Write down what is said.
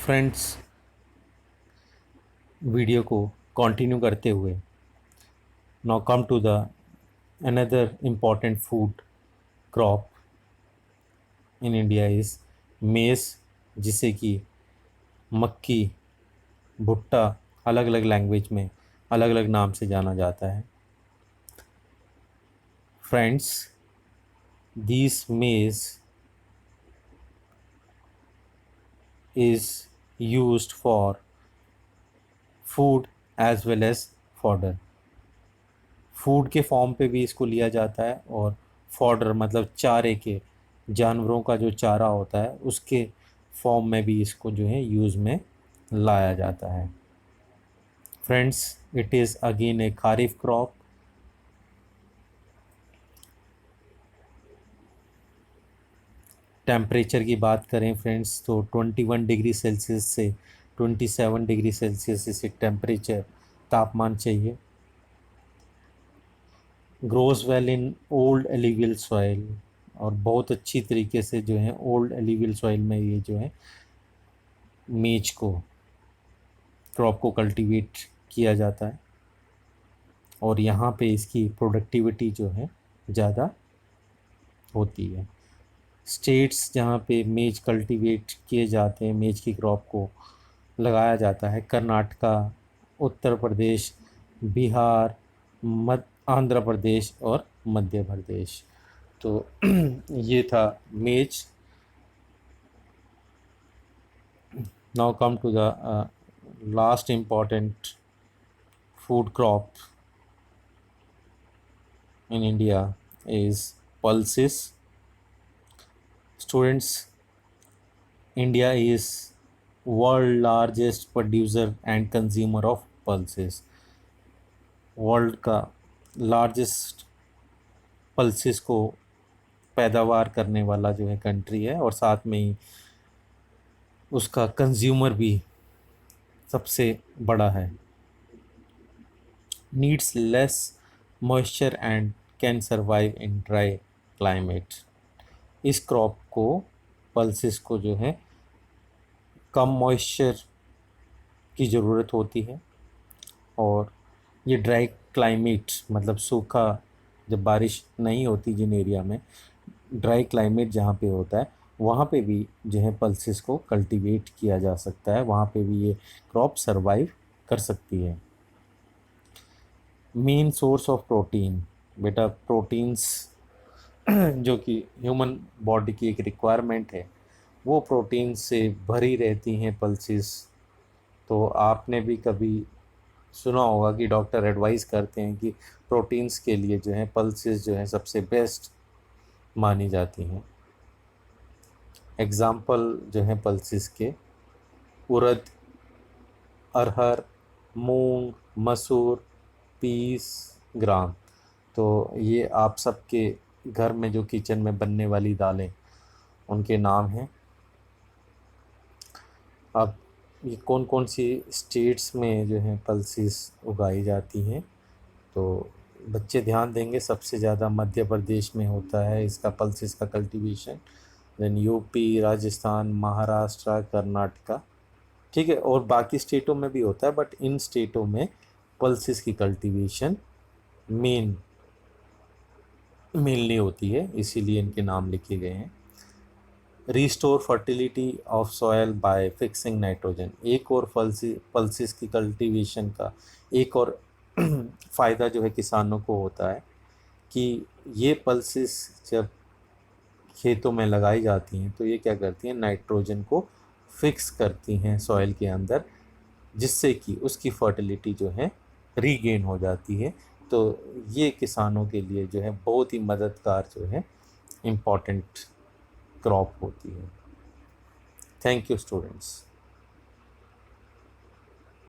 Friends, video को continue करते हुए now come to the another important food crop in India is maize, जिसे कि मक्की, भुट्टा, अलग अलग लैंग्वेज में अलग अलग नाम से जाना जाता है। फ्रेंड्स, दिस मेज़ is used for food as well as fodder। Food के फॉर्म पे भी इसको लिया जाता है और फॉडर मतलब चारे के, जानवरों का जो चारा होता है उसके फॉर्म में भी इसको जो है यूज़ में लाया जाता है। Friends, it is again A kharif crop. Temperature की बात करें फ्रेंड्स तो 21 डिग्री सेल्सियस से 27 डिग्री सेल्सियस इसे टेम्परेचर तापमान चाहिए। Grows well in old alluvial soil, और बहुत अच्छी तरीके से जो है ओल्ड एलिवियल सॉइल में ये जो है मेज को, क्रॉप को कल्टीवेट किया जाता है और यहाँ पे इसकी प्रोडक्टिविटी जो है ज़्यादा होती है। स्टेट्स जहाँ पे मेज कल्टीवेट किए जाते हैं, मेज की क्रॉप को लगाया जाता है, कर्नाटका, उत्तर प्रदेश, बिहार, आंध्र प्रदेश और मध्य प्रदेश। तो ये था maize. Now come to the last important food crop in India is pulses. Students, India is world largest producer and consumer of pulses। World का लार्जेस्ट पल्सेस को पैदावार करने वाला जो है कंट्री है, और साथ में ही उसका कंज्यूमर भी सबसे बड़ा है। Needs less moisture and can survive in dry climate. इस क्रॉप को, पल्सेस को जो है कम मॉइस्चर की ज़रूरत होती है, और ये ड्राई क्लाइमेट मतलब सूखा, जब बारिश नहीं होती जिन एरिया में, ड्राई क्लाइमेट जहाँ पे होता है वहाँ पे भी जो है पल्सेस को कल्टीवेट किया जा सकता है, वहाँ पे भी ये क्रॉप सरवाइव कर सकती है। मेन सोर्स ऑफ प्रोटीन, बेटा प्रोटीन्स जो कि ह्यूमन बॉडी की एक रिक्वायरमेंट है, वो प्रोटीन से भरी रहती हैं पल्सेस। तो आपने भी कभी सुना होगा कि डॉक्टर एडवाइस करते हैं कि प्रोटीन्स के लिए जो है पल्सेस जो है सबसे बेस्ट मानी जाती हैं। एग्ज़ाम्पल जो है पल्सेस के, उड़द, अरहर, मूंग, मसूर, पीस, ग्राम। तो ये आप सबके घर में जो किचन में बनने वाली दालें, उनके नाम हैं। अब ये कौन कौन सी स्टेट्स में जो है पल्सेस उगाई जाती हैं, तो बच्चे ध्यान देंगे। सबसे ज़्यादा मध्य प्रदेश में होता है इसका पल्सेस का cultivation, then UP, Rajasthan, Maharashtra, Karnataka, ठीक है, और बाकी स्टेटों में भी होता है, बट इन स्टेटों में पल्सेस की कल्टीवेशन मेनली होती है, इसीलिए इनके नाम लिखे गए हैं। Restore fertility of soil bye fixing nitrogen. एक और पल्सेस की कल्टीवेशन का एक और फ़ायदा जो है किसानों को होता है कि ये पल्सेस जब खेतों में लगाई जाती हैं तो ये क्या करती हैं, नाइट्रोजन को फिक्स करती हैं सॉइल के अंदर, जिससे कि उसकी फर्टिलिटी जो है रीगेन हो जाती है। तो ये किसानों के लिए जो है बहुत ही मददगार जो है इम्पॉर्टेंट क्रॉप होती है। Thank you students.